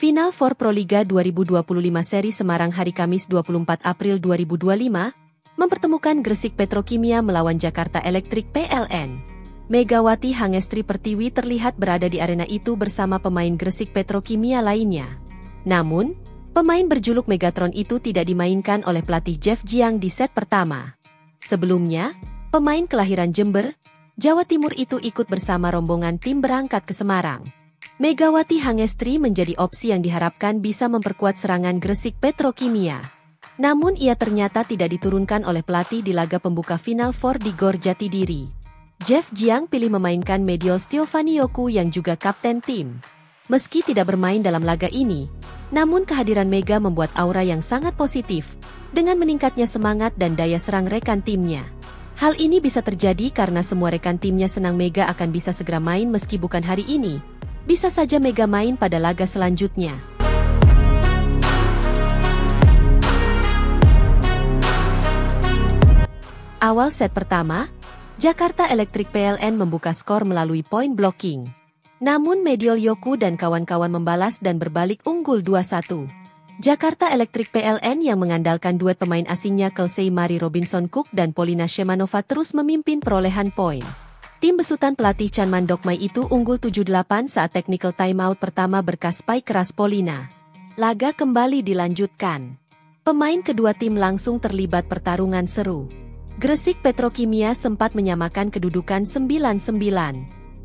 Final Four Proliga 2025 seri Semarang hari Kamis 24 April 2025, mempertemukan Gresik Petrokimia melawan Jakarta Electric PLN. Megawati Hangestri Pertiwi terlihat berada di arena itu bersama pemain Gresik Petrokimia lainnya. Namun, pemain berjuluk Megatron itu tidak dimainkan oleh pelatih Jeff Jiang di set pertama. Sebelumnya, pemain kelahiran Jember, Jawa Timur itu ikut bersama rombongan tim berangkat ke Semarang. Megawati Hangestri menjadi opsi yang diharapkan bisa memperkuat serangan Gresik Petrokimia. Namun ia ternyata tidak diturunkan oleh pelatih di laga pembuka Final Four di Gor Jatidiri. Jeff Jiang pilih memainkan Mediol Stiovani-Yoku yang juga kapten tim. Meski tidak bermain dalam laga ini, namun kehadiran Mega membuat aura yang sangat positif, dengan meningkatnya semangat dan daya serang rekan timnya. Hal ini bisa terjadi karena semua rekan timnya senang Mega akan bisa segera main meski bukan hari ini. Bisa saja Mega main pada laga selanjutnya. Awal set pertama, Jakarta Electric PLN membuka skor melalui point blocking. Namun Mediol Yoku dan kawan-kawan membalas dan berbalik unggul 2-1. Jakarta Electric PLN yang mengandalkan duet pemain asingnya Kelsey Marie Robinson Cook dan Polina Shemanova terus memimpin perolehan poin. Tim besutan pelatih Chan Mandokmai itu unggul 7-8 saat technical timeout pertama berkas spike keras Polina. Laga kembali dilanjutkan. Pemain kedua tim langsung terlibat pertarungan seru. Gresik Petrokimia sempat menyamakan kedudukan 9-9.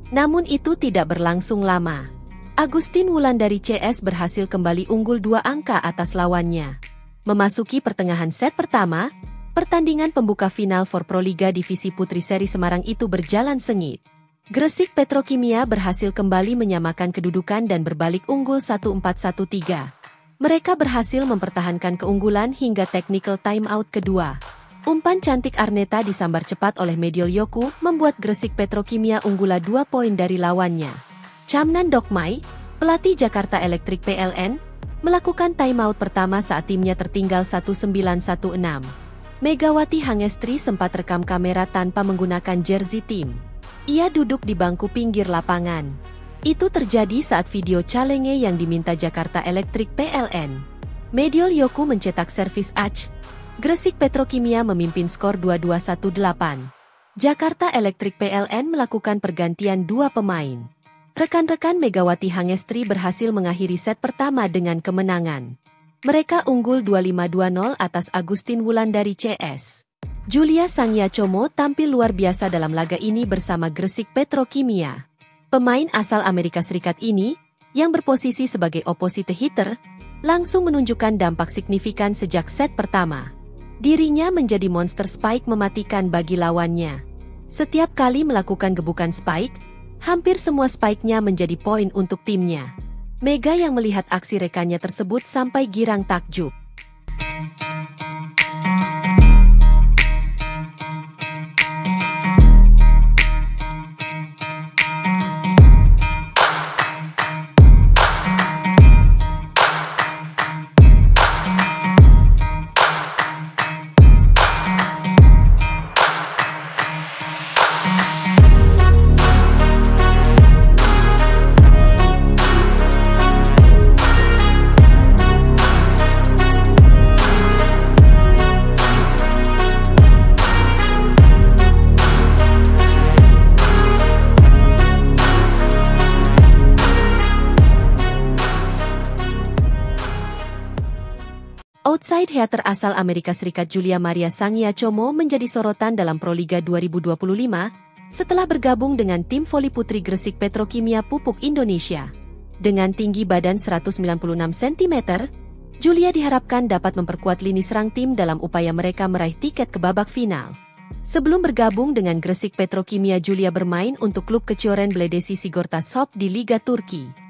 Namun itu tidak berlangsung lama. Agustin Wulandari CS berhasil kembali unggul 2 angka atas lawannya. Memasuki pertengahan set pertama, pertandingan pembuka Final Four Proliga Divisi Putri Seri Semarang itu berjalan sengit. Gresik Petrokimia berhasil kembali menyamakan kedudukan dan berbalik unggul 1-4-1-3. Mereka berhasil mempertahankan keunggulan hingga technical timeout kedua. Umpan cantik Arneta disambar cepat oleh Mediol Yoku membuat Gresik Petrokimia unggul 2 poin dari lawannya. Chamnan Dokmai, pelatih Jakarta Electric PLN, melakukan timeout pertama saat timnya tertinggal 1-9-1-6. Megawati Hangestri sempat rekam kamera tanpa menggunakan jersey tim. Ia duduk di bangku pinggir lapangan. Itu terjadi saat video Calenge yang diminta Jakarta Electric PLN. Mediol Yoku mencetak servis ace. Gresik Petrokimia memimpin skor 2-2-1-8. Jakarta Electric PLN melakukan pergantian 2 pemain. Rekan-rekan Megawati Hangestri berhasil mengakhiri set pertama dengan kemenangan. Mereka unggul 25-20 atas Agustin Wulandari CS. Julia Sangyachomo tampil luar biasa dalam laga ini bersama Gresik Petrokimia. Pemain asal Amerika Serikat ini, yang berposisi sebagai opposite hitter, langsung menunjukkan dampak signifikan sejak set pertama. Dirinya menjadi monster spike mematikan bagi lawannya. Setiap kali melakukan gebukan spike, hampir semua spike-nya menjadi poin untuk timnya. Mega yang melihat aksi rekannya tersebut sampai girang takjub. Outside hitter asal Amerika Serikat Julia Maria Sangyachomo menjadi sorotan dalam Proliga 2025 setelah bergabung dengan tim voli putri Gresik Petrokimia Pupuk Indonesia. Dengan tinggi badan 196 cm, Julia diharapkan dapat memperkuat lini serang tim dalam upaya mereka meraih tiket ke babak final. Sebelum bergabung dengan Gresik Petrokimia, Julia bermain untuk klub Keçiören Belediyesi Sigortaspor di Liga Turki.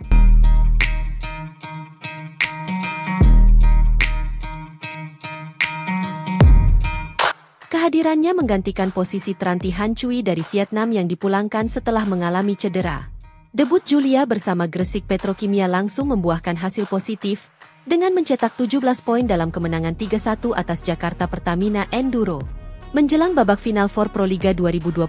Kehadirannya menggantikan posisi Tranti Hancui dari Vietnam yang dipulangkan setelah mengalami cedera. Debut Julia bersama Gresik Petrokimia langsung membuahkan hasil positif, dengan mencetak 17 poin dalam kemenangan 3-1 atas Jakarta Pertamina Enduro. Menjelang babak final Four Proliga 2025,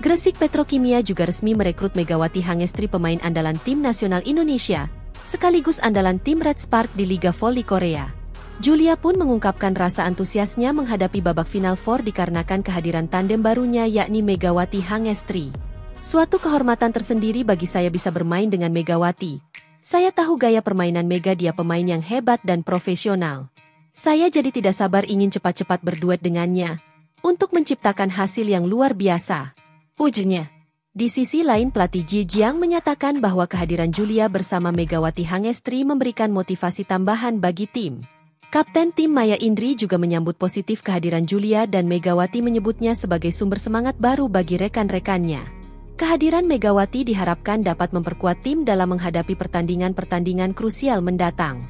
Gresik Petrokimia juga resmi merekrut Megawati Hangestri, pemain andalan tim nasional Indonesia, sekaligus andalan tim Red Spark di Liga Voli Korea. Julia pun mengungkapkan rasa antusiasnya menghadapi babak final 4 dikarenakan kehadiran tandem barunya yakni Megawati Hangestri. Suatu kehormatan tersendiri bagi saya bisa bermain dengan Megawati. Saya tahu gaya permainan Mega, dia pemain yang hebat dan profesional. Saya jadi tidak sabar ingin cepat-cepat berduet dengannya untuk menciptakan hasil yang luar biasa, ujarnya. Di sisi lain pelatih Ji Jiang menyatakan bahwa kehadiran Julia bersama Megawati Hangestri memberikan motivasi tambahan bagi tim. Kapten tim Maya Indri juga menyambut positif kehadiran Julia dan Megawati menyebutnya sebagai sumber semangat baru bagi rekan-rekannya. Kehadiran Megawati diharapkan dapat memperkuat tim dalam menghadapi pertandingan-pertandingan krusial mendatang.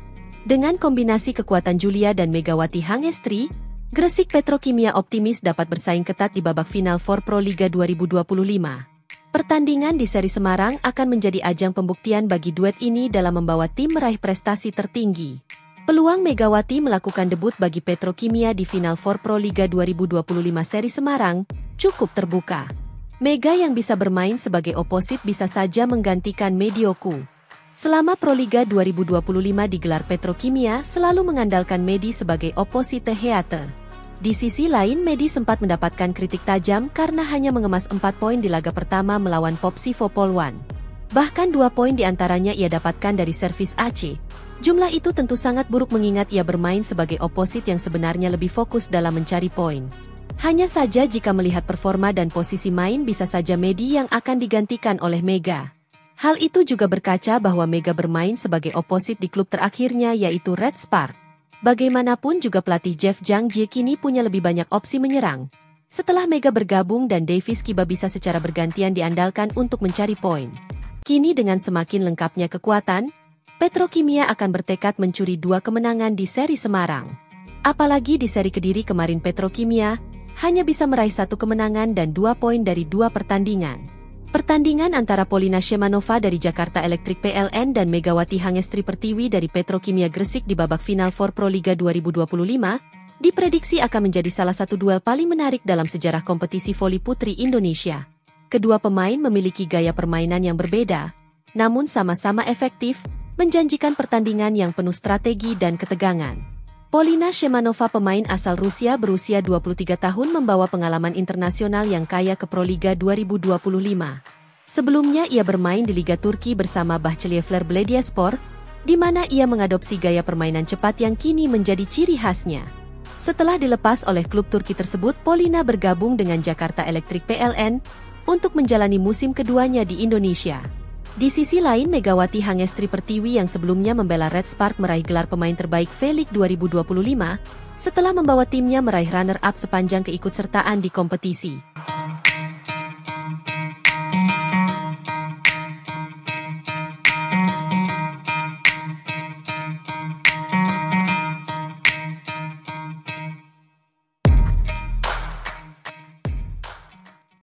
Dengan kombinasi kekuatan Julia dan Megawati Hangestri, Gresik Petrokimia optimis dapat bersaing ketat di babak final 4 Pro Liga 2025. Pertandingan di seri Semarang akan menjadi ajang pembuktian bagi duet ini dalam membawa tim meraih prestasi tertinggi. Peluang Megawati melakukan debut bagi Petrokimia di final 4 Pro Liga 2025 seri Semarang cukup terbuka. Mega yang bisa bermain sebagai oposit bisa saja menggantikan Medioku. Selama Pro Liga 2025 digelar, Petrokimia selalu mengandalkan Medi sebagai opposite theater. Di sisi lain, Medi sempat mendapatkan kritik tajam karena hanya mengemas 4 poin di laga pertama melawan Popsivo Polwan. Bahkan 2 poin diantaranya ia dapatkan dari servis AC. Jumlah itu tentu sangat buruk mengingat ia bermain sebagai oposit yang sebenarnya lebih fokus dalam mencari poin. Hanya saja jika melihat performa dan posisi main bisa saja Medi yang akan digantikan oleh Mega. Hal itu juga berkaca bahwa Mega bermain sebagai oposit di klub terakhirnya yaitu Red Spark. Bagaimanapun juga pelatih Jeff Jang Ji kini punya lebih banyak opsi menyerang. Setelah Mega bergabung dan Davis Kiba bisa secara bergantian diandalkan untuk mencari poin. Kini dengan semakin lengkapnya kekuatan, Petrokimia akan bertekad mencuri 2 kemenangan di seri Semarang. Apalagi di seri Kediri kemarin Petrokimia hanya bisa meraih 1 kemenangan dan 2 poin dari 2 pertandingan. Pertandingan antara Polina Shemanova dari Jakarta Electric PLN dan Megawati Hangestri Pertiwi dari Petrokimia Gresik di babak final 4 Pro Liga 2025 diprediksi akan menjadi salah satu duel paling menarik dalam sejarah kompetisi voli putri Indonesia. Kedua pemain memiliki gaya permainan yang berbeda, namun sama-sama efektif, menjanjikan pertandingan yang penuh strategi dan ketegangan. Polina Shemanova, pemain asal Rusia berusia 23 tahun, membawa pengalaman internasional yang kaya ke Pro Liga 2025. Sebelumnya ia bermain di Liga Turki bersama Bahçelievler Belediyespor, di mana ia mengadopsi gaya permainan cepat yang kini menjadi ciri khasnya. Setelah dilepas oleh klub Turki tersebut, Polina bergabung dengan Jakarta Electric PLN untuk menjalani musim keduanya di Indonesia. Di sisi lain, Megawati Hangestri Pertiwi yang sebelumnya membela Red Spark meraih gelar pemain terbaik V-League 2025 setelah membawa timnya meraih runner-up sepanjang keikutsertaan di kompetisi.